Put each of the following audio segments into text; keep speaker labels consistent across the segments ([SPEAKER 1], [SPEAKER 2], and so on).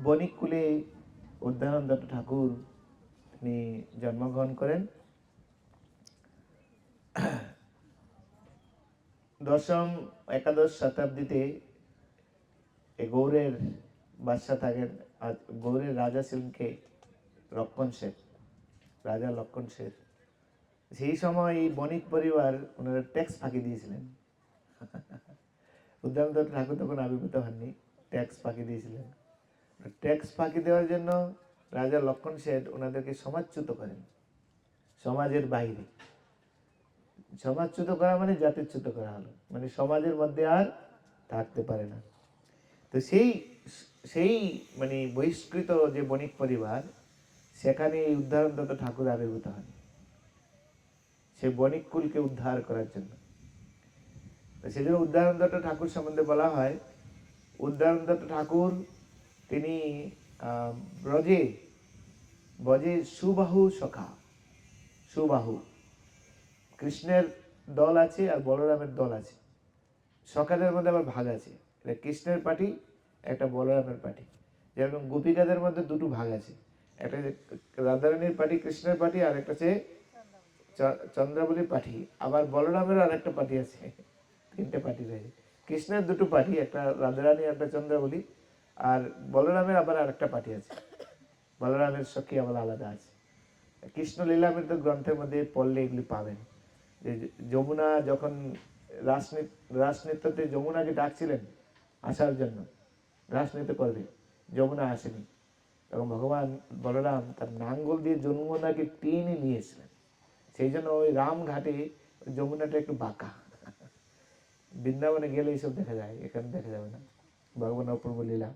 [SPEAKER 1] বণিক কুলে উদ্ধানন্দ ঠাকুর তিনি জন্মগ্রহণ করেন। দশম একাদশ শতাব্দীতে গৌড়ের বাদশাহ থাকেন, আর গৌড়ের রাজা ছিলেন কে? লক্ষণ শেঠ, রাজা লক্ষণ শেঠ। সেই সময় এই বণিক পরিবার ওনারা ট্যাক্স ফাঁকি দিয়েছিলেন। উদ্ধানন্দ ঠাকুর তখন আবির্ভূত হননি, ট্যাক্স ফাঁকি দিয়েছিলেন। ট্যাক্স ফাঁকি দেওয়ার জন্য রাজা লক্ষণ শেঠ ওনাদেরকে সমাজচ্যুত করেন, সমাজের বাইরে। সমাজচ্যুত করা মানে জাতিচ্যুত করা হলো, মানে সমাজের মধ্যে আর থাকতে পারে না। তো সেই সেই মানে বহিষ্কৃত যে বণিক পরিবার, সেখানে এই উদ্ধারণদত্ত ঠাকুর আবির্ভূত হন সে বণিক কুলকে উদ্ধার করার জন্য। সেই জন্য উদ্ধারণদত্ত ঠাকুর সম্বন্ধে বলা হয়, উদ্ধারণদত্ত ঠাকুর তিনি ব্রজে ব্রজে সুবাহু সখা। সুবাহু, কৃষ্ণের দল আছে আর বলরামের দল আছে। সখাদের মধ্যে আবার ভাগ আছে, এটা কৃষ্ণের পার্টি, একটা বলরামের পার্টি। যেরকম গোপিকাদের মধ্যে দুটো ভাগ আছে, একটা রাধারানীর পার্টি কৃষ্ণের পার্টি, আর একটা হচ্ছে চন্দ্রাবলীর পার্টি। আবার বলরামের আর একটা পার্টি আছে, তিনটে পার্টি রয়েছে। কৃষ্ণের দুটো পার্টি, একটা রাধারানী একটা চন্দ্রাবলী, আর বলরামের আবার আর একটা পার্টি আছে। বলরামের সখী আবার আলাদা আছে। কৃষ্ণ লীলামৃত গ্রন্থের মধ্যে পড়লে এগুলি পাবেন, যে যমুনা যখন রাসনৃত্যতে যমুনাকে ডাকছিলেন আসার জন্য, রাসনৃত্য করবে, যমুনা আসেনি, তখন ভগবান বলরাম তার নাঙ্গল দিয়ে যমুনাকে টেনে নিয়েছিলেন। সেই জন্য ওই রামঘাটে যমুনাটা একটু বাঁকা। বৃন্দাবনে গেলে এইসব দেখা যায়, এখানে দেখা যাবে না, ভগবান অপূর্ব লীলা।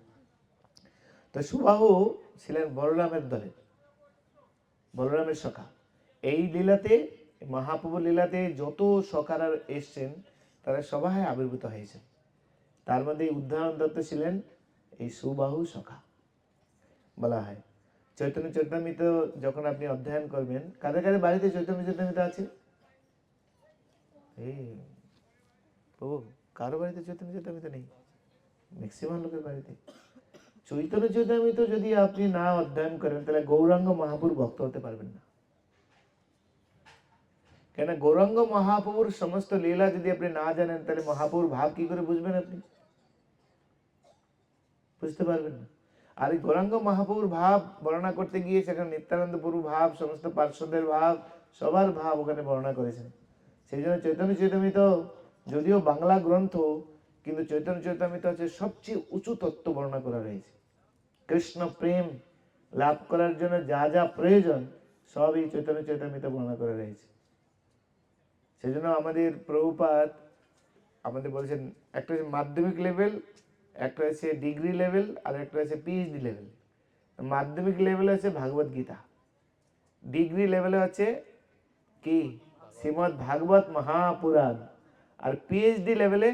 [SPEAKER 1] তো সুবাহু ছিলেন বলরামের দলে, বলরামের সখা। এই লীলাতে, মহাপ্রভু লীলাতে যত সখারা এসছেন তারা সবাই আবির্ভূত হয়েছেন। তার মধ্যে উদ্ধারণ দত্ত ছিলেন এই সুবাহু সখা বলা হয়। চৈতন্য চরিতামৃত যখন আপনি অধ্যয়ন করবেন, কাদের কাদের বাড়িতে চৈতন্য চরিতামৃত আছে? এই প্রভু, কারো বাড়িতে চৈতন্য চরিতামৃত নেই? ম্যাক্সিমাম লোকের বাড়িতে। চৈতন্য চরিতামৃত যদি আপনি না অধ্যয়ন করেন, তাহলে গৌরাঙ্গ মহাপ্রভুর ভক্ত হতে পারবেন না। কেন? গৌরাঙ্গ মহাপ্রভুর সমস্ত লীলা যদি আপনি না জানেন, তাহলে মহাপ্রভুর ভাব কি করে বুঝবেন? আপনি বুঝতে পারবেন না। আর এই গৌরাঙ্গ মহাপ্রভুর ভাব বর্ণনা করতে গিয়ে সেখানে নিত্যানন্দ প্রভু ভাব, সমস্ত পার্শ্বদের ভাব, সবার ভাব ওখানে বর্ণনা করেছেন। সেই জন্য চৈতন্য চরিতামৃত যদিও বাংলা গ্রন্থ, কিন্তু চৈতন্য চরিতামৃত হচ্ছে সবচেয়ে উঁচু তত্ত্ব বর্ণনা করা রয়েছে। কৃষ্ণ প্রেম লাভ করার জন্য যা যা প্রয়োজন সব এই চৈতন্য চরিতামৃত বর্ণনা করা রয়েছে। সেই জন্য আমাদের প্রভুপাদ আমাদের বলছেন, একটা হচ্ছে মাধ্যমিক লেভেল, একটা হচ্ছে ডিগ্রি লেভেল, আর একটা হচ্ছে পিএইচডি লেভেল। মাধ্যমিক লেভেলে হচ্ছে ভাগবত গীতা, ডিগ্রি লেভেলে হচ্ছে কি শ্রীমদ্ ভাগবত মহাপুরাণ, আর পিএইচডি লেভেলে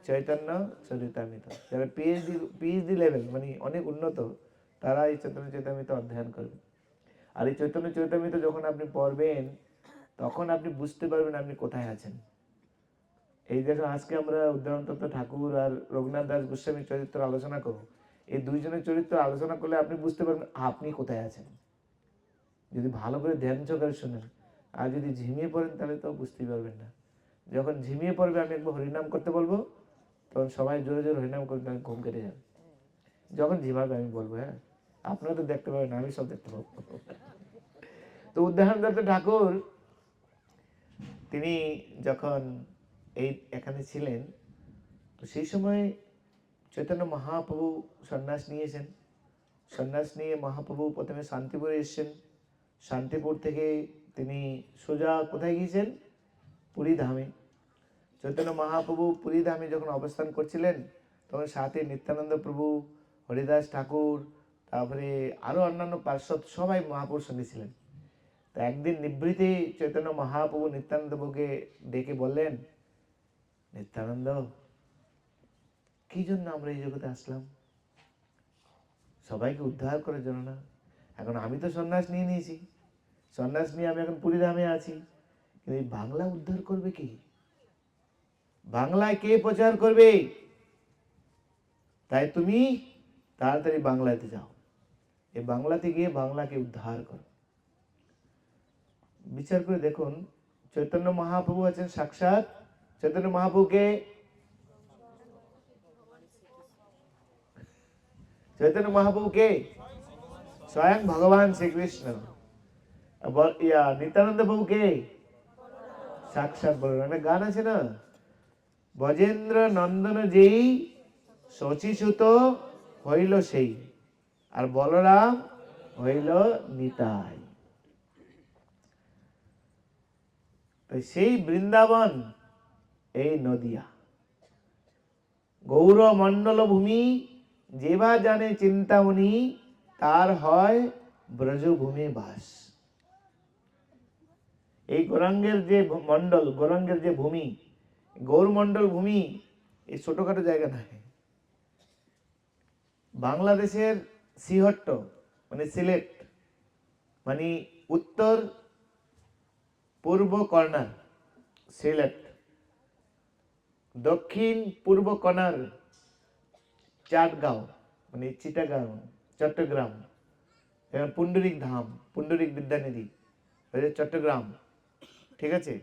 [SPEAKER 1] চৈতন্য চরিতামৃত। যারা পিএইচডি লেভেল মানে অনেক উন্নত, তারা এই চৈতন্য চরিতামৃত অধ্যয়ন করবে। আর এই চৈতন্য চরিতামৃত যখন আপনি পড়বেন, তখন আপনি বুঝতে পারবেন আপনি কোথায় আছেন। এই দেখুন, আজকে আমরা উদ্ধারণতত্ত্ব ঠাকুর আর রঘুনাথ দাস গোস্বামীর চরিত্র আলোচনা করব। এই দুইজনের চরিত্র আলোচনা করলে আপনি বুঝতে পারবেন আপনি কোথায় আছেন, যদি ভালো করে ধ্যান সহকারে শুনেন। আর যদি ঝিমিয়ে পড়েন তাহলে তো বুঝতেই পারবেন না। যখন ঝিমিয়ে পড়বে, আমি একবার হরিনাম করতে বলবো, তখন সবাই জোরে জোরে হরিনাম করতে ঘুম কেটে যাবে। যখন ঝিমাবে আমি বলবো, হ্যাঁ, আপনারা তো দেখতে পাবেন, আমি সব দেখতে পাবো। তো উদ্ধারণদত্ত ঠাকুর তিনি যখন এই এখানে ছিলেন, তো সেই সময় চৈতন্য মহাপ্রভু সন্ন্যাস নিয়েছেন। সন্ন্যাস নিয়ে মহাপ্রভু প্রথমে শান্তিপুরে এসেছেন। শান্তিপুর থেকে তিনি সোজা কোথায় গিয়েছেন? পুরী ধামে। চৈতন্য মহাপ্রভু পুরী ধামে যখন অবস্থান করছিলেন, তখন সাথে নিত্যানন্দ প্রভু, হরিদাস ঠাকুর, তারপরে আরো অন্যান্য পার্শ্বদ সবাই মহাপুরুর সঙ্গে ছিলেন। তো একদিন নিভৃতে চৈতন্য মহাপ্রভু নিত্যানন্দ প্রভুকে ডেকে বললেন, নিত্যানন্দ, কি জন্য আমরা এই জগতে আসলাম? সবাইকে উদ্ধার করার জন্য না? এখন আমি তো সন্ন্যাস নিয়ে নিয়েছি, সন্ন্যাস নিয়ে আমি এখন পুরী ধামে আছি, কিন্তু এই বাংলা উদ্ধার করবে কি? বাংলায় কে প্রচার করবে? তাই তুমি তাড়াতাড়ি বাংলাতে যাও, এই বাংলাতে গিয়ে বাংলাকে উদ্ধার করো। বিচার করে দেখুন, চৈতন্য মহাপ্রভু আছেন সাক্ষাৎ। চৈতন্য মহাপ্রভুকে, চৈতন্য মহাপ্রভুকে স্বয়ং ভগবান শ্রীকৃষ্ণ। নিত্যানন্দ প্রভুকে সাক্ষাৎ বলরাম। একটা গান আছে না, ব্রজেন্দ্র নন্দন যেই শচীসুত হইল সেই, আর বলরাম হইল নিতাই। সেই বৃন্দাবন এই নদিয়া। গৌরমণ্ডল ভূমি যেবা জানে চিন্তামণি, তার হয় ব্রজভূমি বাস। এই গৌরাঙ্গের যে মণ্ডল, গৌরাঙ্গের যে ভূমি, গৌরমণ্ডল ভূমি এই ছোটখাটো জায়গা নয়। বাংলাদেশের সিহট্ট মানে সিলেট, মানে উত্তর পূর্ব কর্নার সিলেট, দক্ষিণ পূর্ব কর্নার চাটগাঁও মানে চিটাগাং, চট্টগ্রাম, পুন্ডরিক ধাম, পুন্ডরিক বিদ্যানিধি চট্টগ্রাম, ঠিক আছে।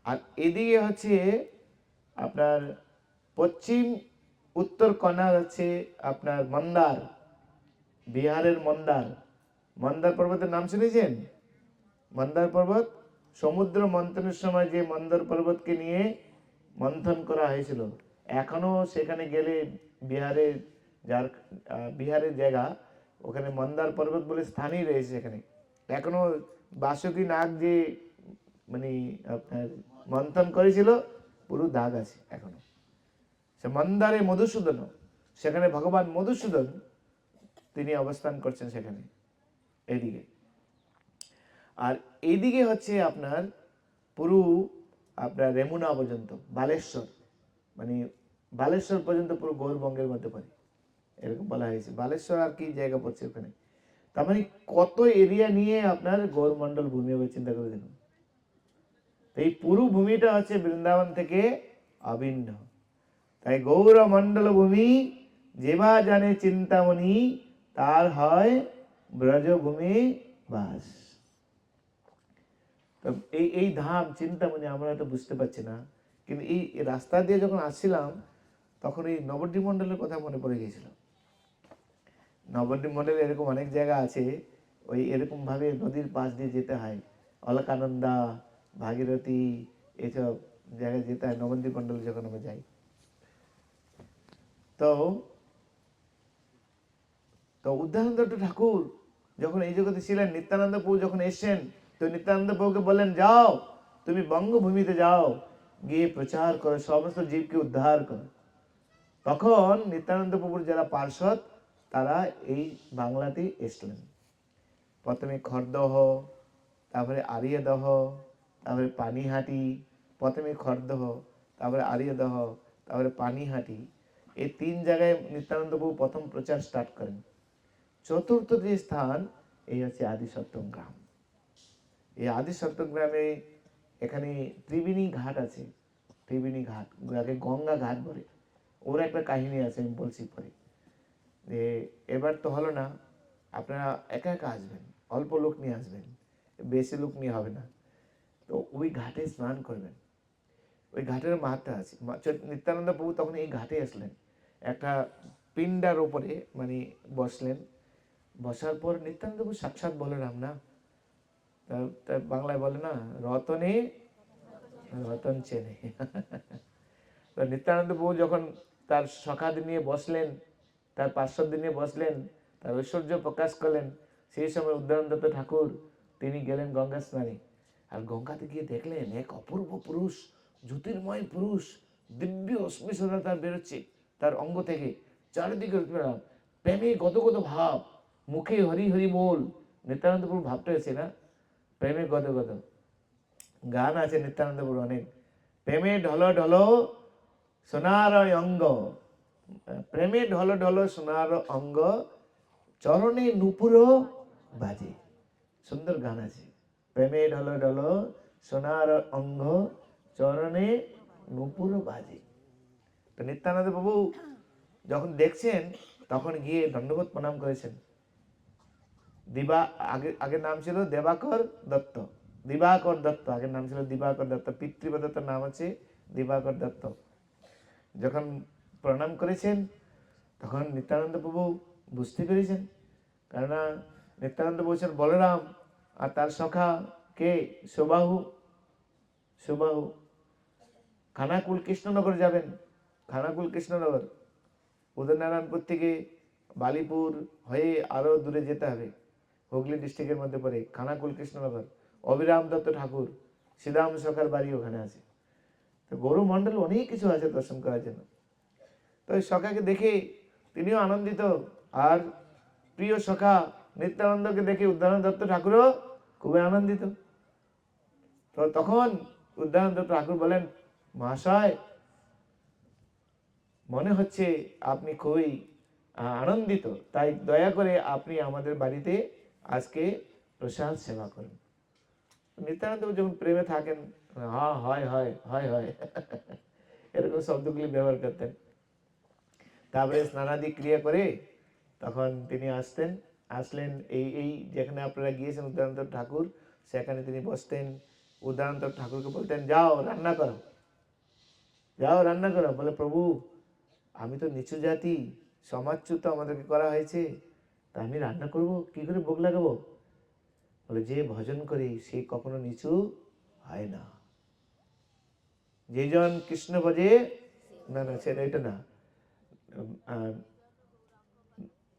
[SPEAKER 1] আর এদিকে হচ্ছে আপনার পশ্চিম উত্তর কর্নার হচ্ছে আপনার মন্দার, বিহারের মন্দার। মন্দার পর্বতের নাম শুনেছেন? মন্দার পর্বত, সমুদ্র মন্থনের সময় যে মন্দার পর্বতকে নিয়ে মন্থন করা হয়েছিল, এখনো সেখানে গেলে বিহারের, যার বিহারের জায়গা, ওখানে মন্দার পর্বত বলে স্থানই রয়েছে। সেখানে এখনো বাসুকি নাগ যে মানে আপনার মন্থন করেছিল, পুরো দাগ আছে এখনো। সে মন্দারে মধুসূদন, সেখানে ভগবান মধুসূদন তিনি অবস্থান করছেন সেখানে এদিকে। আর এইদিকে হচ্ছে আপনার পুরো আপনার রেমুনা পর্যন্ত, বালেশ্বর, মানে বালেশ্বর পর্যন্ত পুরো গৌরবঙ্গের মধ্যে পড়ে, এরকম বলা হয়েছে। বালেশ্বর আর কি জায়গা পড়ছে ওখানে, তার মানে কত এরিয়া নিয়ে আপনার গৌরমণ্ডল ভূমি হবে, চিন্তা করে দেখুন। এই পুরো ভূমিটা হচ্ছে বৃন্দাবন থেকে অভিন্ন। তাই গৌরমণ্ডল ভূমি যেবা জানে চিন্তামণি, তার হয় ব্রজভূমি বাস। তো এই ধাম চিন্তামণি আমরা তো বুঝতে পারছি না, কিন্তু এই রাস্তা দিয়ে যখন আসছিলাম তখন এই নবদ্বীপ মণ্ডলের কথা মনে পড়ে গিয়েছিল। নবদ্বীপ মণ্ডলে এরকম অনেক জায়গা আছে, ওই এরকম ভাবে নদীর পাশ দিয়ে যেতে হয়, অলকানন্দা, ভাগীরথী, এসব জায়গায় যেতে হয় নবদ্বীপ মণ্ডলে যখন আমরা যাই। তো তো উদ্ধানন্দ ঠাকুর যখন এই জগতে ছিলেন, নিত্যানন্দ প্রভু যখন এসছেন, তো নিত্যানন্দ প্রভুকে বললেন, যাও তুমি বঙ্গভূমিতে যাও, গিয়ে প্রচার করো, সমস্ত জীবকে উদ্ধার করো। তখন নিত্যানন্দ প্রভুর যারা পার্ষদ, তারা এই বাংলাতেই এসলেন। প্রথমে খড়দহ, তারপরে আরিয়াদহ, তারপরে পানিহাটি। প্রথমে খড়দহ, তারপরে আরিয়াদহ, তারপরে পানিহাটি। এই 3 জায়গায় নিত্যানন্দ প্রভু প্রথম প্রচার স্টার্ট করেন। চতুর্থ যে স্থান, এই হচ্ছে আদি সপ্তম গ্রাম। এই আদি সপ্তম গ্রামে এখানে ত্রিবেণী ঘাট আছে। ত্রিবেণী ঘাট, যাকে গঙ্গা ঘাট বলে। ওর একটা কাহিনী আছে, আমি বলছি পরে। যে এবার তো হলো না, আপনারা একা একা আসবেন, অল্প লোক নিয়ে আসবেন, বেশি লোক নিয়ে হবে না। তো ওই ঘাটে স্নান করবেন। ওই ঘাটের মাহাত্ম্য আছে। নিত্যানন্দ প্রভু তখন এই ঘাটে আসলেন, একটা পিণ্ডার উপরে মানে বসলেন। বসার পর নিত্যানন্দ প্রভু সাক্ষাৎ বলরাম না, তার বাংলায় বলে না, রতনে রতন চেনে। তো নিত্যানন্দ প্রভু যখন তার সখাদের নিয়ে বসলেন, তার পার্শ্বদের নিয়ে বসলেন, তার ঐশ্বর্য প্রকাশ করলেন, সেই সময় উদ্ধানন্দ ঠাকুর তিনি গেলেন গঙ্গা স্নানে। আর গঙ্গাতে গিয়ে দেখলেন এক অপূর্ব পুরুষ, জ্যোতির্ময় পুরুষ, দিব্য অস্মিসতা তার বেরোচ্ছে তার অঙ্গ থেকে। চারিদিকে প্রেমে গদগদ ভাব, মুখে হরি হরি বল। নিত্যানন্দ প্রভু ভাবটা আছে না, প্রেমে গদগদ। গান আছে নিত্যানন্দ প্রভু অনেক, প্রেমে ঢল ঢল সোনার অঙ্গ, প্রেমে ঢল ঢল সোনার অঙ্গ, চরণে নূপুর বাজে। সুন্দর গান আছে, প্রেমে ঢল ঢল সোনার অঙ্গ, চরণে নূপুর বাজে। তো নিত্যানন্দ প্রভু যখন দেখছেন, তখন গিয়ে দণ্ডবোধ প্রণাম করেছেন। আগের নাম ছিল দেবাকর দত্ত, দিবাকর দত্ত, আগের নাম ছিল দিবাকর দত্ত, পিতৃপ্রদত্তর নাম হচ্ছে দিবাকর দত্ত। যখন প্রণাম করেছেন তখন নিত্যানন্দ প্রভু বুঝতে পেরেছেন, কেননা নিত্যানন্দ বলছেন বলরাম আর তার সখা কে, সুবাহু। সুবাহু খানাকুল কৃষ্ণনগর যাবেন, খানাকুল কৃষ্ণনগর, উদয়নারায়ণপুর থেকে বালিপুর হয়ে আরো দূরে যেতে হবে, হুগলি ডিস্ট্রিক্টের মধ্যে পড়ে খানাকুল কৃষ্ণনগর। অবিরাম দত্ত ঠাকুর শ্রীরাম সখার বাড়ি ওখানে আছে। তো গৌর মন্ডল অনেক কিছু আছে দর্শন করার জন্য। তো ওই সখাকে দেখে তিনিও আনন্দিত, আর প্রিয় সখা নিত্যানন্দকে দেখে উদয়নারায়ণ দত্ত ঠাকুরও খুবই আনন্দিত। তো তখন উদয়নারায়ণ দত্ত ঠাকুর বলেন, মহাশয় মনে হচ্ছে আপনি খুবই আনন্দিত, তাই দয়া করে আপনি আমাদের বাড়িতে আজকে প্রসাদ সেবা করুন। নিত্যানন্দ যখন প্রেমে থাকেন, হ্যাঁ হয় হয় হয় হয় এরকম শব্দগুলি ব্যবহার করতেন। তারপরে স্নানাদি ক্রিয়া করে তখন তিনি আসলেন এই এই যেখানে আপনারা গিয়েছেন উদয়নারায়ণ ঠাকুর, সেখানে তিনি বসতেন। উদয়নারায়ণ ঠাকুরকে বলতেন, যাও রান্না করো, যাও রান্না করো। বলে, প্রভু আমি তো নিচু জাতি, সমাজচ্যুত আমাদেরকে করা হয়েছে, তা আমি রান্না করব, কি করে ভোগ লাগাবো? বলে, যে ভজন করে সে কখনো নিচু হয় না, যেজন কৃষ্ণ ভজে, না না সেটা এটা না,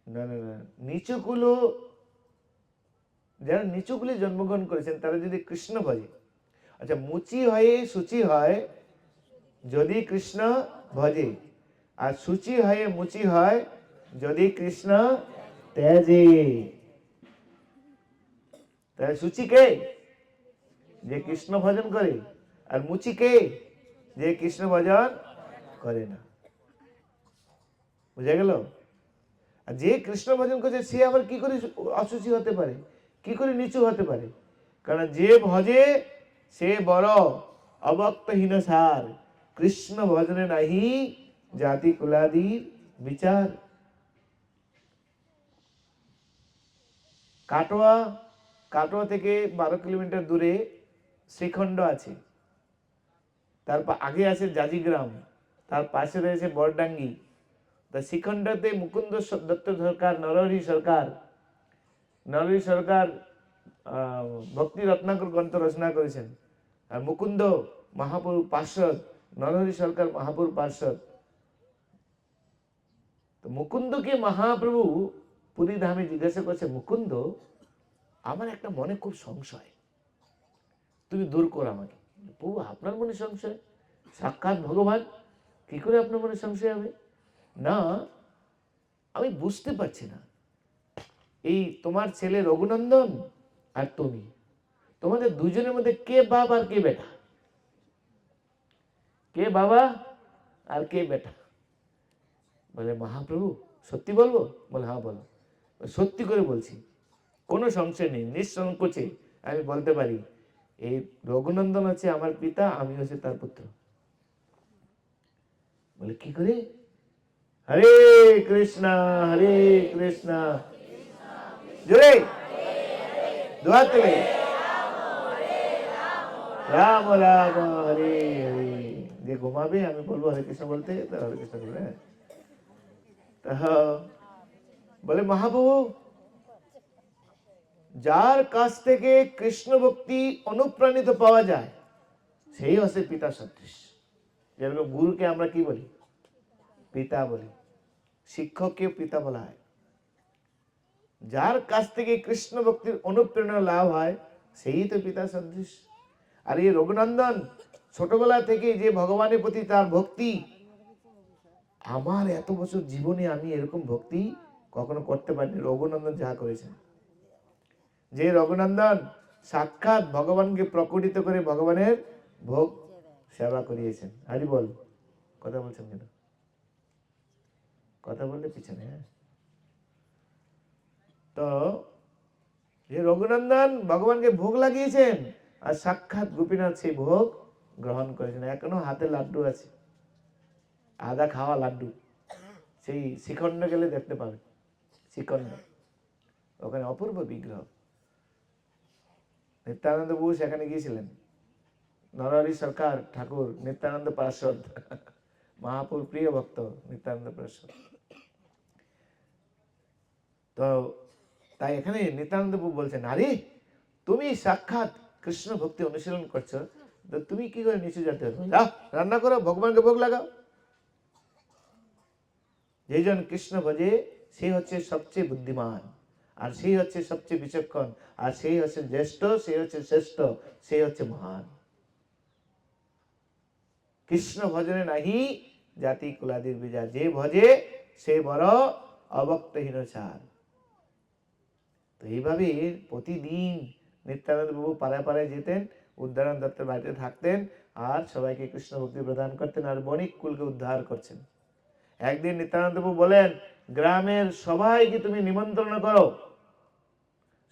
[SPEAKER 1] না না না, নিচুকুলো, যারা নিচুকুলে জন্মগ্রহণ করেছেন তারা যদি কৃষ্ণ ভজে, আচ্ছা মুচি হয়ে সুচি হয় যদি কৃষ্ণ ভজে, আর সুচি হয়ে মুচি হয় যদি কৃষ্ণ তেজে। তাহলে সুচি কে? যে কৃষ্ণ ভজন করে, আর মুচি কে? যে কৃষ্ণ ভজন করে না। বুঝা গেল? আর যে কৃষ্ণ ভজন করছে সে আবার কি করে অসুচি হতে পারে, কি করে নিচু হতে পারে? কারণ যে ভজে সে বড় অবক্তহীন সার, কৃষ্ণ ভজনে নাহি জাতি কুলাদি বিচার। কাটোয়া, কাটোয়া থেকে 12 কিলোমিটার দূরে শ্রীখণ্ড আছে, তারপর আগে আছে জাজিগ্রাম, তার পাশে রয়েছে বরডাঙ্গি। তা শ্রীখণ্ডতে মুকুন্দ দত্ত সরকার, নরহরি সরকার, নরহরি সরকার ভক্তি রত্নাকর গ্রন্থ রচনা করেছেন। আর মুকুন্দ মহাপুর পার্ষদ, নরহরি সরকার মহাপুর পার্ষদ। তো মুকুন্দকে মহাপ্রভু পুরী ধামে জিজ্ঞাসা করছে, মুকুন্দ আমার একটা মনে খুব সংশয়, তুমি দূর করো আমাকে। প্রভু আপনার মনে সংশয়? সাক্ষাৎ ভগবান, কি করে আপনার মনে সংশয় হবে? না আমি বুঝতে পারছি না, এই তোমার ছেলে রঘুনন্দন আর তুমি, তোমাদের দুজনের মধ্যে কে বাপ আর কে বেটা? কে বাবা আর কে বেটা? বলে, মহাপ্রভু সত্যি বলবো? বলে, হ্যাঁ বলো। সত্যি করে বলছি, কোনো সংশয় নেই, নিঃসংকোচে আমি বলতে পারি, এই রঘুনন্দন হচ্ছে আমার পিতা, আমি হচ্ছে তার পুত্র। বলে, কি করে? হরে কৃষ্ণ হরে কৃষ্ণ, জোরে দুহাত তুলে, রাম রাম হরে হরে। যে ঘুমাবে আমি বলবো হরে কৃষ্ণ বলতে, তো হরে কৃষ্ণ বলবে। বলে, মহাপ্রভু যার কাছ থেকে কৃষ্ণ ভক্তি অনুপ্রাণিত পাওয়া যায় সেই হচ্ছে পিতা সদৃশ। যেরকম গুরুকে আমরা কি বলি? পিতা বলি। শিক্ষককে পিতা বলা হয়। যার কাছ থেকে কৃষ্ণ ভক্তির অনুপ্রেরণা লাভ হয় সেই তো পিতা সদৃশ। আর এই রঘুনন্দন ছোটবেলা থেকে যে ভগবানের প্রতি তার ভক্তি, আমার এত বছর জীবনে আমি এরকম ভক্তি কখনো করতে পারিনি, রঘুনন্দন যা করেছেন। যে রঘুনন্দন সাক্ষাৎ ভগবানকে প্রকটিত করে ভগবানের ভোগ সেবা করিয়েছেন। হরি বল। কথা বলছেন কেন? কথা বললে পিছনে। হ্যাঁ, তো যে রঘুনন্দন ভগবানকে ভোগ লাগিয়েছেন, আর সাক্ষাৎ গোপীনাথ সেই ভোগ গ্রহণ করেছেন। এখনো হাতে লাড্ডু আছে, আদা খাওয়া লাড্ডু, সেই শিখণ্ড গেলে দেখতে পাবে, শিখণ্ড ওখানে অপূর্ব বিগ্রহ। নিত্যানন্দ প্রভু সেখানে গিয়েছিলেন। নরহরি সরকার ঠাকুর নিত্যানন্দ পার্ষদ, মহাপুর প্রিয় ভক্ত নিত্যানন্দ পার্ষদ। তো তাই এখানে নিত্যানন্দ প্রভু বলছেন, আরে তুমি সাক্ষাৎ কৃষ্ণ ভক্তি অনুশীলন করছো, তো তুমি কি করে নিচু জাতি হবে? যাও রান্না করো, ভগবানকে ভোগ লাগাও। যেজন কৃষ্ণ ভজে সে হচ্ছে সবচেয়ে বুদ্ধিমান, আর সেই হচ্ছে সবচেয়ে বিচক্ষণ, আর সেই হচ্ছে জ্যেষ্ঠ, সেই হচ্ছে শ্রেষ্ঠ, সেই হচ্ছে মহান। কৃষ্ণ ভজনে নাহি জাতি কুলাদির বিজার, যে ভজে সে বড় অবক্তহীন ছাড়। তো এইভাবে প্রতিদিন নিত্যানন্দ প্রভু পাড়ায় পাড়ায় যেতেন, উদ্ধারণ দত্তের বাড়িতে থাকতেন, আর সবাইকে কৃষ্ণ ভক্তি প্রদান করতেন, আর বণিক কুলকে উদ্ধার করছেন। একদিন নিত্যানন্দ প্রভু বলেন, গ্রামের সবাইকে তুমি নিমন্ত্রণ করো,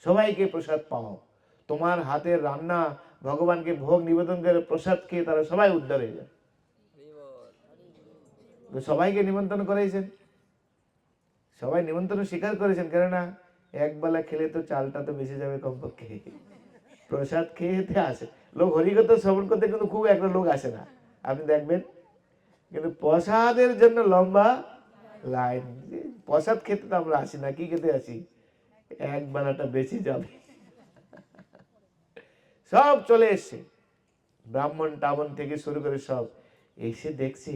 [SPEAKER 1] সবাইকে প্রসাদ পাও, তোমার হাতের রান্না ভগবানকে ভোগ নিবেদন করে প্রসাদ খেয়ে তারা সবাই উদ্ধার হয়ে যায়। সবাইকে নিমন্ত্রণ করেছেন, সবাই নিমন্ত্রণ স্বীকার করেছেন, কেননা একবেলা খেলে তো চালটা তো বেঁচে যাবে কমপক্ষে, প্রসাদ খেতে আসে লোক। হরিকথা শ্রবণ করতে কিন্তু খুব একটা লোক আসে না, আপনি দেখবেন, কিন্তু প্রসাদের জন্য লম্বা লাইন। প্রসাদ খেতে তো আমরা আসি না, কি খেতে আসি? এক বেলাটা বেঁচে যাবে। সব চলে এসছে, ব্রাহ্মণ টামন থেকে শুরু করে সব এসে দেখছি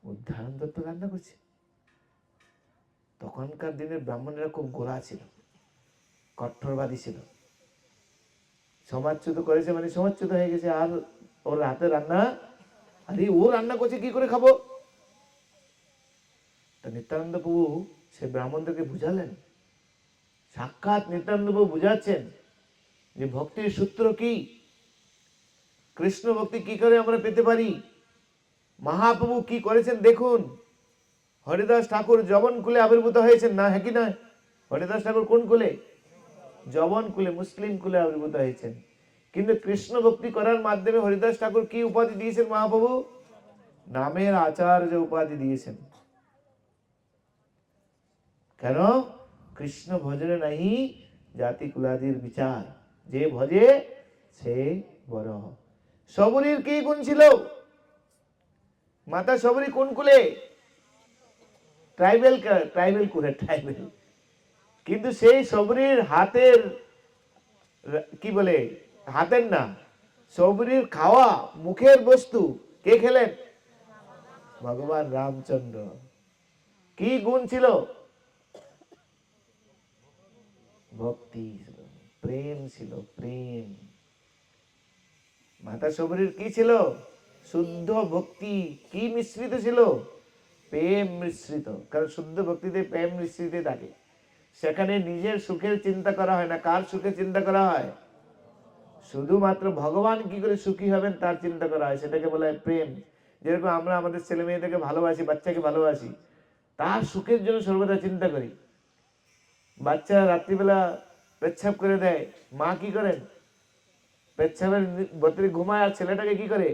[SPEAKER 1] উদ্ধারণ দত্ত রান্না করছে। তখনকার দিনের ব্রাহ্মণেরা খুব গোড়া ছিল, কঠোরবাদী ছিল, সমাজচ্যুত করেছে মানে সমাজচ্যুত হয়ে গেছে। আর ওর হাতে রান্না, আরে ও রান্না করছে কি করে খাবো? তা নিত্যানন্দ প্রভু সে ব্রাহ্মণদেরকে বুঝালেন, সাক্ষাৎ নিত্যানন্দ প্রভু বুঝাচ্ছেন যে ভক্তির সূত্র কি, কৃষ্ণ ভক্তি কি করে আমরা পেতে পারি। মহাপ্রভু কি করেছেন দেখুন। হরিদাস ঠাকুর যবন কুলে আবির্ভূত হয়েছেন না, হ্যাঁ কি নয়? হরিদাস ঠাকুর কোন কুলে? যবন কুলে, মুসলিম কুলে আবির্ভূত হয়েছেন। কিন্তু কৃষ্ণ ভক্তি করার মাধ্যমে হরিদাস ঠাকুর কি উপাধি দিয়েছেন মহাপ্রভু? নামের আচার্য উপাধি দিয়েছেন। কেন? কৃষ্ণ ভজনে নাহি জাতি কুলাদির বিচার, যে ভজে সে বড়। শবরীর কি গুণ ছিল? মাতা শবরী কোন কুলে? ট্রাইবেল কুলে, ট্রাইবেল। কিন্তু সেই শবরীর হাতের, কি বলে, হাতের না, শবরীর খাওয়া মুখের বস্তু কে খেলেন? ভগবান রামচন্দ্র। কি গুণ ছিল? ভক্তি ছিল, প্রেম ছিল, প্রেম। মাতা শবরীর কি ছিল? শুদ্ধ ভক্তি। কি মিশ্রিত ছিল? প্রেম মিশ্রিত। কারণ শুদ্ধ ভক্তিতে প্রেম মিশ্রিত থাকে। সেখানে নিজের সুখের চিন্তা করা হয় না, কার সুখের চিন্তা করা হয়? শুধুমাত্র ভগবান কি করে সুখী হবেন তার চিন্তা করা হয়, সেটাকে বলা হয় প্রেম। যেরকম আমরা আমাদের ছেলে মেয়েদেরকে ভালোবাসি, বাচ্চাকে ভালোবাসি, তার সুখের জন্য সর্বদা চিন্তা করি। বাচ্চা রাত্রিবেলা পেচ্ছাপ করে দেয়, মা কি করেন? পেচ্ছাপের বতরে ঘুমায়, আর ছেলেটাকে কি করে?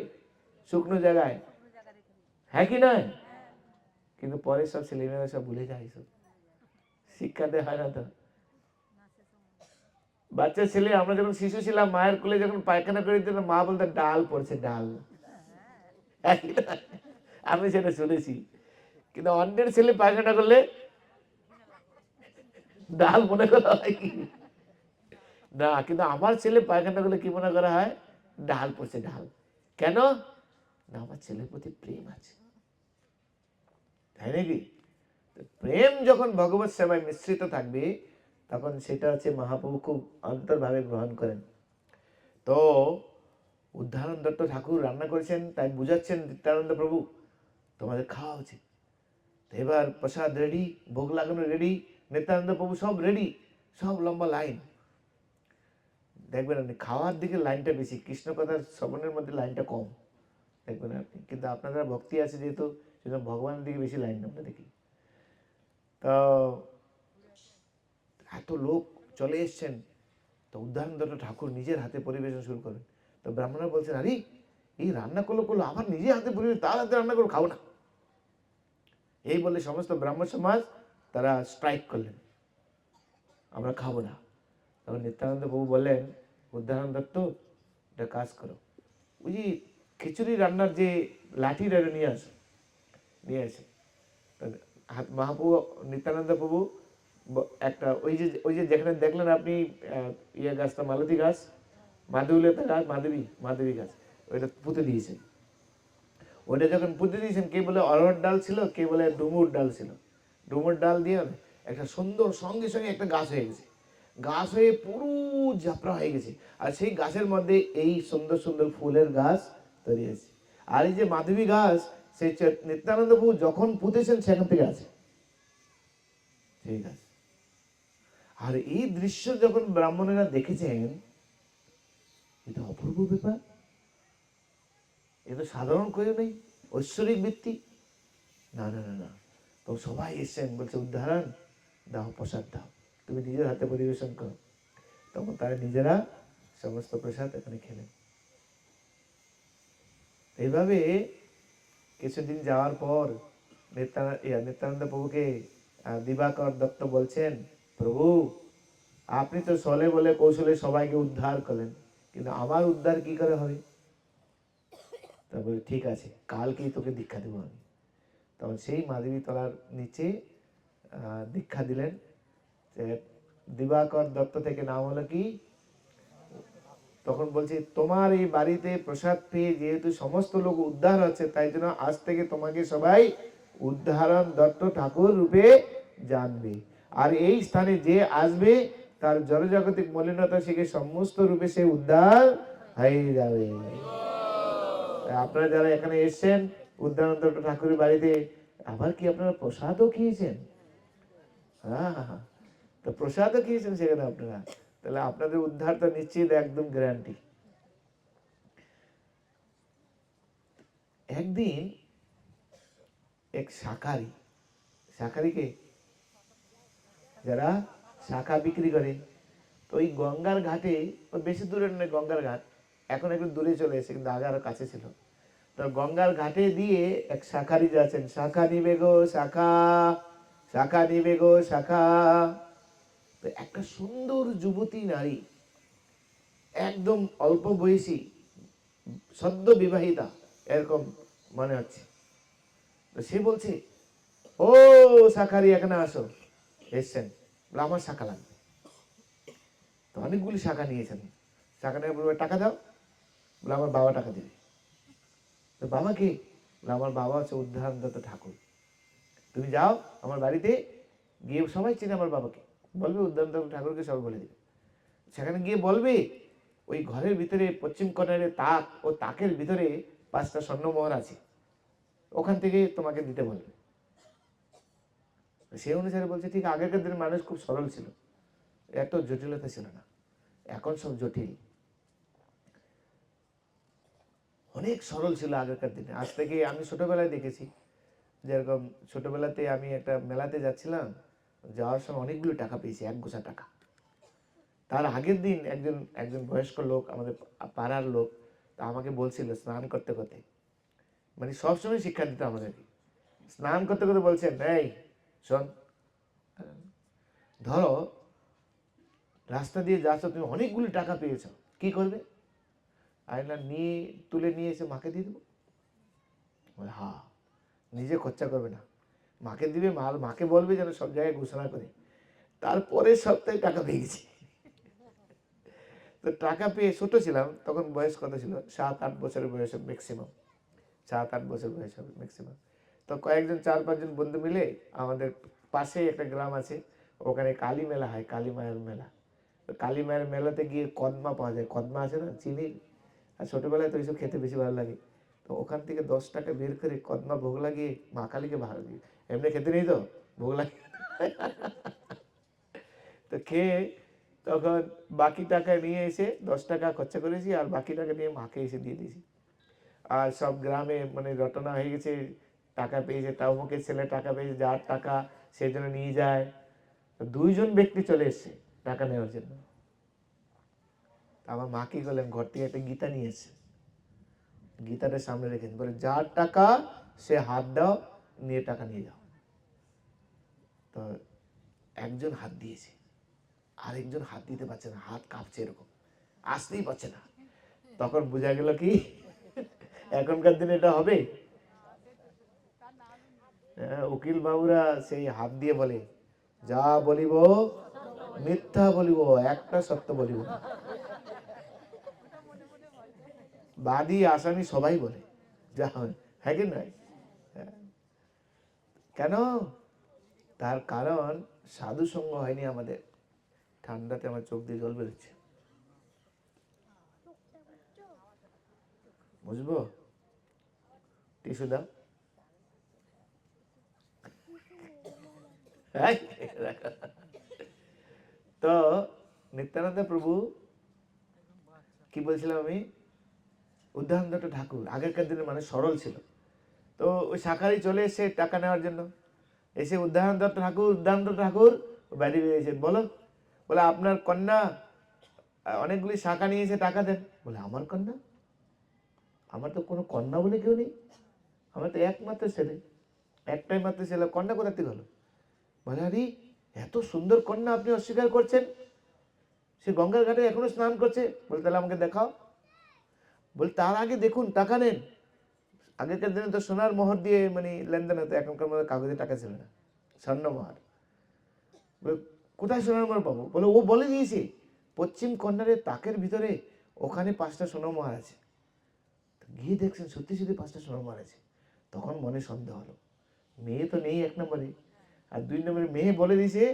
[SPEAKER 1] শুকনো জায়গায়, হ্যাঁ কি নয়? কিন্তু পরে সব ছেলেমেয়েরা সব ভুলে যায়, সব শিক্ষা দেওয়া হয় না। তো বাচ্চা ছেলে, আমরা যখন শিশু ছিলাম, মায়ের কোলে যখন পায়খানা করে দিত, মা বলতো ডাল পড়ছে, ডাল। আমি সেটা শুনেছি। কিন্তু অন্যের ছেলে পায়খানা করলে ডাল মনে করা হয় কি না, কিন্তু আমার ছেলে পায়খানা করলে কি মনে করা হয়? ডাল পড়ছে, ডাল। কেন না? আমার ছেলের প্রতি প্রেম আছে, তাই নাকি? প্রেম যখন ভগবত সেবায় মিশ্রিত থাকবে, তখন সেটা হচ্ছে মহাপ্রভু খুব অন্তর্ভাবে গ্রহণ করেন। তো উদ্ধারণ দত্ত ঠাকুর রান্না করেছেন, তাই বুঝাচ্ছেন নিত্যানন্দ প্রভু তোমাদের খাওয়া উচিত। এবার প্রসাদ রেডি, ভোগ লাগানো রেডি, নিত্যানন্দ প্রভু সব রেডি, সব লম্বা লাইন। দেখবেন আপনি খাওয়ার দিকে লাইনটা বেশি, কৃষ্ণ কথার শ্রবণের মধ্যে লাইনটা কম দেখবেন আপনি। কিন্তু আপনাদের ভক্তি আছে যেহেতু, সেজন্য ভগবানের দিকে বেশি লাইন আমরা দেখি। তো এত লোক চলে এসছেন, তো উদ্ধারণ দত্ত ঠাকুর নিজের হাতে পরিবেশন শুরু করেন। তো ব্রাহ্মণরা বলছেন, আরে এই রান্না করলো আবার নিজে হাতে পরিবেশন, তার হাতে রান্না করে খাও না। এই বলে সমস্ত ব্রাহ্ম সমাজ তারা স্ট্রাইক করলেন, আমরা খাবো না। তখন নিত্যানন্দ প্রভু বললেন, উদ্ধারণ দত্ত একটা কাজ করো, ওই যে খিচুড়ি রান্নার যে লাঠিটা নিয়ে আসো, নিয়ে আসে। মহাপ্রভু নিত্যানন্দ প্রভু একটা ওই যে যেখানে দেখলেন আপনি ইয়ে গাছটা, মালতী গাছ, মাধবীলতা গাছ, মাধবী গাছ, ওইটা পুঁতে দিয়েছেন। ওইটা যখন পুঁতে দিয়েছেন, কে বলে অরহর ডাল ছিল, কে বলে ডুমুর ডাল ছিল। ডুমুর ডাল দিয়ে একটা সুন্দর সঙ্গে সঙ্গে একটা গাছ হয়ে গেছে, গাছ হয়ে পুরো ঝাপড়া হয়ে গেছে। আর সেই গাছের মধ্যে এই সুন্দর সুন্দর ফুলের গাছ তৈরি হয়েছে। আর এই যে মাধবী গাছ, সেই নিত্যানন্দ প্রভু যখন পুঁতেছেন সেখান থেকে আছে, ঠিক আছে। আর এই দৃশ্য যখন ব্রাহ্মণেরা দেখেছেন, এটা অপূর্ব ব্যাপার, এটা সাধারণ করে নেই, ঐশ্বরিক বৃত্তি, না না না না। তো সবাই এসছেন, বলছে উদ্ধারণ দাও, প্রসাদ দাও, তুমি নিজের হাতে পরিবেশন করো। তখন তারা নিজেরা সমস্ত প্রসাদ এখানে খেলেন। এইভাবে কিছুদিন যাওয়ার পর নিত্যানন্দ প্রভুকে দিবাকর দত্ত বলছেন, প্রভু আপনি তো ছলে বলে কৌশলে সবাইকে উদ্ধার করলেন, কিন্তু আমার উদ্ধার কি করে হবে? তারপরে ঠিক আছে, কালকেই তোকে দীক্ষা দেবো আমি। তখন সেই মাধবী তলার নিচে দীক্ষা দিলেন। দিবাকর দত্ত থেকে নাম হলো কি, তখন বলছে তোমার এই বাড়িতে প্রসাদ পেয়ে যেহেতু সমস্ত লোক উদ্ধার হচ্ছে, তাই জন্য আজ থেকে তোমাকে সবাই উদ্ধারণ দত্ত ঠাকুর রূপে জানবে। আর এই স্থানে যে আসবে তার জড়জাগতিক মলিনতা শিখে সমস্ত রূপে সে উদ্ধার হয়ে যাবে। আপনারা যারা এখানে এসছেন উদ্ধারণ দত্ত ঠাকুরের বাড়িতে, আবার কি আপনারা প্রসাদও খেয়েছেন? হ্যাঁ, তো প্রসাদও খেয়েছেন সেখানে আপনারা, তাহলে আপনাদের উদ্ধার তো নিশ্চিত, একদম গ্যারান্টি। একদিন এক শাকারিকে যারা শাখা বিক্রি করে, তো ওই গঙ্গার ঘাটে, বেশি দূরে নয় গঙ্গার ঘাট, এখন একটু দূরে চলে এসে, কিন্তু আগে আরো কাছে ছিল। তো গঙ্গার ঘাটে দিয়ে এক শাখারি যাচ্ছেন, শাখা নিবে গো শাখা, শাখা নিবে গো শাখা। তো একটা সুন্দর যুবতী নারী, একদম অল্প বয়সী, সদ্য বিবাহিতা এরকম মনে হচ্ছে। তো সে বলছে, ও শাখারি এখানে আসো, এসছেন, বলে আমার শাখা লাগবে। তো অনেকগুলি শাখা নিয়েছেন, শাখা নিয়ে বলবে টাকা দাও, বলে আমার বাবা টাকা দেবে। তো বাবা কে? বলে আমার বাবা হচ্ছে উদ্ধারণ দত্ত ঠাকুর। তুমি যাও আমার বাড়িতে গিয়ে, সবাই চেনে আমার বাবাকে, বলবে উদ্ধারণ দত্ত ঠাকুরকে সবাই বলে দেবে। সেখানে গিয়ে বলবে ওই ঘরের ভিতরে পশ্চিম কর্নারে তাক, ও তাকের ভিতরে 5টা স্বর্ণমোহর আছে, ওখান থেকে তোমাকে দিতে বলবে। সেই অনুসারে বলছে, ঠিক আগেকার দিনের মানুষ খুব সরল ছিল, এত জটিলতা ছিল না, এখন সব জটিল। অনেক সরল ছিল আগেকার দিনে। আজ থেকে আমি ছোটবেলায় দেখেছি, যেরকম ছোটবেলাতে আমি একটা মেলাতে যাচ্ছিলাম, যাওয়ার সময় অনেকগুলো টাকা পেয়েছি, 1 গোছা টাকা। তার আগের দিন একজন একজন বয়স্ক লোক, আমাদের পাড়ার লোক, তা আমাকে বলছিল স্নান করতে করতে, মানে সবসময় শিক্ষা দিত আমাদেরকে, স্নান করতে করতে বলছেন, এই শোন, ধরো রাস্তা দিয়ে যাচ্ছ, তুমি অনেকগুলি টাকা পেয়েছো, কি করবে? আয়না নিয়ে তুলে নিয়ে এসে মাকে দিয়ে দেবো। হ্যাঁ, নিজে খরচা করবে না, মাকে দিবে, মাকে বলবে যেন সব জায়গায় ঘোষণা করে। তারপরের সপ্তাহে টাকা পেয়ে গেছি। তো টাকা পেয়ে, ছোট ছিলাম তখন, বয়স কত ছিল, 7-8 বছরের বয়স ম্যাক্সিমাম, 7-8 বছর বয়স হবে ম্যাক্সিমাম। তো কয়েকজন 4-5 জন বন্ধু মিলে, আমাদের পাশে একটা গ্রাম আছে, ওখানে কালী মেলা হয়, কালী মায়ের মেলা। তো কালী মায়ের মেলাতে গিয়ে কদমা পাওয়া যায়, কদমা আছে না চিনির, আর ছোটবেলায় তো এইসব খেতে বেশি ভালো লাগে। তো ওখান থেকে 10 টাকা বের করে কদমা ভোগ লাগিয়ে মা কালীকে ভালো দিই, এমনি খেতে নেই তো, ভোগ লাগিয়ে। তো খেয়ে তখন বাকি টাকা নিয়ে এসে 10 টাকা খরচা করেছি, আর বাকি টাকা নিয়ে মাকে এসে দিয়ে দিয়েছি। আর সব গ্রামে মানে রটনা হয়ে গেছে, টাকা পেয়েছে, তাও মুখের ছেলে টাকা পেয়েছে, যার টাকা সেই জন্য নিয়ে যায়। তো 2 জন ব্যক্তি চলে এসছে টাকা নেওয়ার জন্য। আমার মা কি করলেন, ঘর থেকে একটা গীতা নিয়ে এসছে, গীতাটা সামনে রেখেছেন, বলে যার টাকা সে হাত দাও, নিয়ে টাকা নিয়ে যাও। তো একজন হাত দিয়েছে, আরেকজন হাত দিতে পারছে না, হাত কাঁপছে এরকম, আসতেই পারছে না। তখন বোঝা গেল কি এখনকার দিনে এটা হবে। উকিল বাবুরা সেই হাত দিয়ে বলে, যা বলিব মিথ্যা বলিব, একটা সত্য বলিব না। বাদী আসামি সবাই বলে, যা হয়, হ্যাঁ কি নয়? কেন? তার কারণ সাধু সঙ্গ হয়নি আমাদের। ঠান্ডাতে আমার চোখ দিয়ে জল বেরোচ্ছে, বুঝবো? টিস্যু দাও। তো নিত্যানন্দ প্রভু কি বলছিলাম আমি, উদ্ধানদত্ত ঠাকুর আগেরকার দিনে মানে সরল ছিল। তো ওই শাখারি চলে এসে টাকা নেওয়ার জন্য, এসে উদ্ধানদত্ত ঠাকুর বাড়ি বেরিয়েছে। বলো, বলে আপনার কন্যা অনেকগুলি শাখা নিয়ে এসে টাকা দেন। বলে আমার কন্যা? আমার তো কোনো কন্যা বলে কেউ নেই, আমার তো একমাত্র ছেলে, একটাই মাত্র ছেলে, কন্যা কোথা থেকে হলো? বলে আরে এত সুন্দর কন্যা আপনি অস্বীকার করছেন, সে গঙ্গার ঘাটে এখনো স্নান করছে। বলে তাহলে আমাকে দেখাও। বলে তার আগে দেখুন, টাকা নেন। আগেকার দিনে তো সোনার মোহর দিয়ে মানে লেনদেন হতো, এখনকার মধ্যে কাগজে টাকা ছিল না, স্বর্ণমোহর। বলে কোথায় সোনার মোহর পাবো? বলে ও বলে দিয়েছে পশ্চিম কর্নারের তাকের ভিতরে ওখানে 5টা সোনার মোহর আছে। গিয়ে দেখছেন সত্যি সত্যি 5টা সোনার মোহর আছে। তখন মনে সন্দেহ হলো, মেয়ে তো নেই 1 নম্বরে, আর 2 নম্বরে মেয়ে বলে দিয়েছে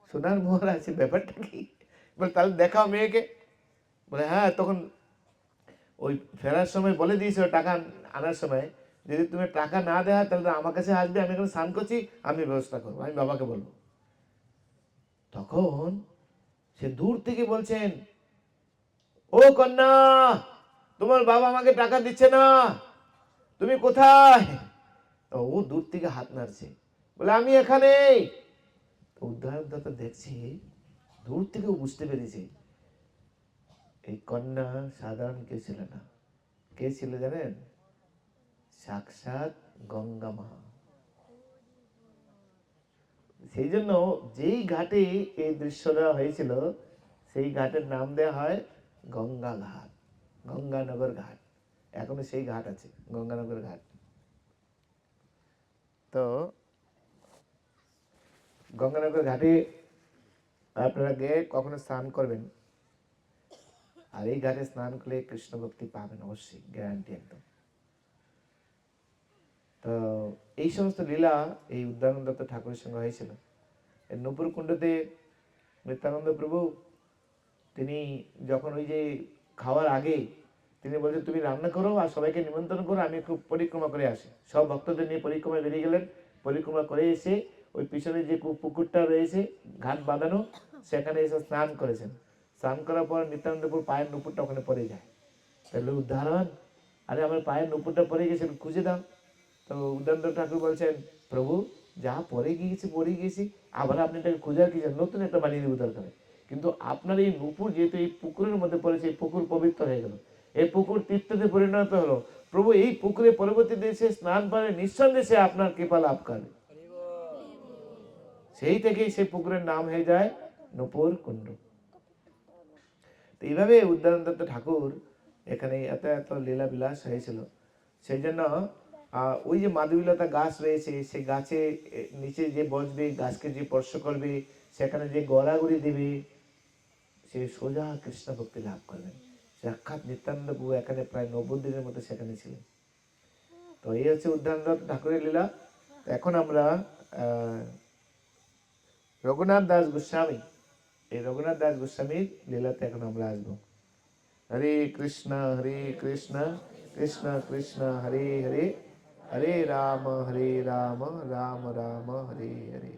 [SPEAKER 1] সোনার মোহর আছে, ব্যাপারটা কি? বলে তাহলে দেখাও মেয়েকে। বলে হ্যাঁ। তখন ওই ফেরার সময় বলে দিয়েছিল টাকা আনার সময়, যদি তুমি টাকা না দেওয়া তাহলে আমার কাছে আসবে, আমি এখানে স্নান করছি, আমি ব্যবস্থা করবো, আমি বাবাকে বলবো। তখন সে দূর থেকে বলছেন, ও কন্যা, তোমার বাবা আমাকে টাকা দিচ্ছে না, তুমি কোথায়? ও দূর থেকে হাত নাড়ছে, বলে আমি এখানে। উদ্ধারদাতা দেখছি দূর থেকে বুঝতে পেরেছে এই কন্যা সাধারণ কেউ ছিল না। কে ছিল জানেন? সাক্ষাৎ গঙ্গা মা। সেই জন্য যেই ঘাটে এই দৃশ্যটা হয়েছিল সেই ঘাটের নাম দেওয়া হয় গঙ্গা ঘাট, গঙ্গানগর ঘাট। এখনো সেই ঘাট আছে, গঙ্গানগর ঘাট। তো গঙ্গানগর ঘাটে আপনারা গিয়ে কখনো স্নান করবেন, আর এই ঘাটে স্নান করলে কৃষ্ণ ভক্তি পাবেন অবশ্যই, গ্যারান্টি একদম। তো এই সমস্ত লীলা এই উদ্যানদত্ত ঠাকুরের সঙ্গে হয়েছিল। এই নূপুর কুণ্ডতে নিত্যানন্দ প্রভু তিনি যখন ওই যে খাওয়ার আগে তিনি বলছেন তুমি রান্না করো আর সবাইকে নিমন্ত্রণ করো, আমি একটু পরিক্রমা করে আসি। সব ভক্তদের নিয়ে পরিক্রমায় বেরিয়ে গেলেন। পরিক্রমা করে এসে ওই পিছনে যে পুকুরটা রয়েছে ঘাট বাঁধানো, সেখানে এসে স্নান করেছেন। স্নান করার পর নিত্যানন্দপুর পায়ের নুপুরটা ওখানে পড়ে যায়। তাহলে উদাহরণ, আরে আমার পায়ের নুপুরটা পড়ে গেছে, খুঁজে দাও। তো উদ্দান্ত ঠাকুর বলছেন, প্রভু যা পড়ে গিয়েছি, আবার আপনি এটাকে খোঁজার কি, নতুন একটা বানিয়ে দেবো দরকার। কিন্তু আপনার এই নুপুর যেহেতু এই পুকুরের মধ্যে পড়েছে, এই পুকুর পবিত্র হয়ে গেল, এই পুকুর তীর্থতে পরিণত হলো। প্রভু এই পুকুরে পরবর্তী দেশে স্নান পারে নিঃসন্দেহে আপনার কৃপা লাভ করে। সেই থেকেই সেই পুকুরের নাম হয়ে যায় নূপুর কুণ্ড। তো এইভাবে উদ্যানদত্ত ঠাকুর এখানে এত এত লীলা বিলাস হয়েছিল। সেই জন্য ওই যে মাধবীলতা গাছ রয়েছে, সেই গাছে নিচে যে বসবে, গাছকে যে স্পর্শ করবে, সেখানে যে গড়াগড়ি দেবে, সে সোজা কৃষ্ণ ভক্তি লাভ করবেন। সাক্ষাৎ নিত্যানন্দ প্রভু এখানে প্রায় 90 দিনের মতো সেখানে ছিলেন। তো এই হচ্ছে উদ্যানদত্ত ঠাকুরের লীলা। এখন আমরা রঘুনাথ দাস গোস্বামী, এই রঘুনাথ দাস গোস্বামীর লীলাতে এখন আমরা আসবো। হরে কৃষ্ণ কৃষ্ণ কৃষ্ণ হরে হরে, হরে রাম রাম রাম হরে হরে।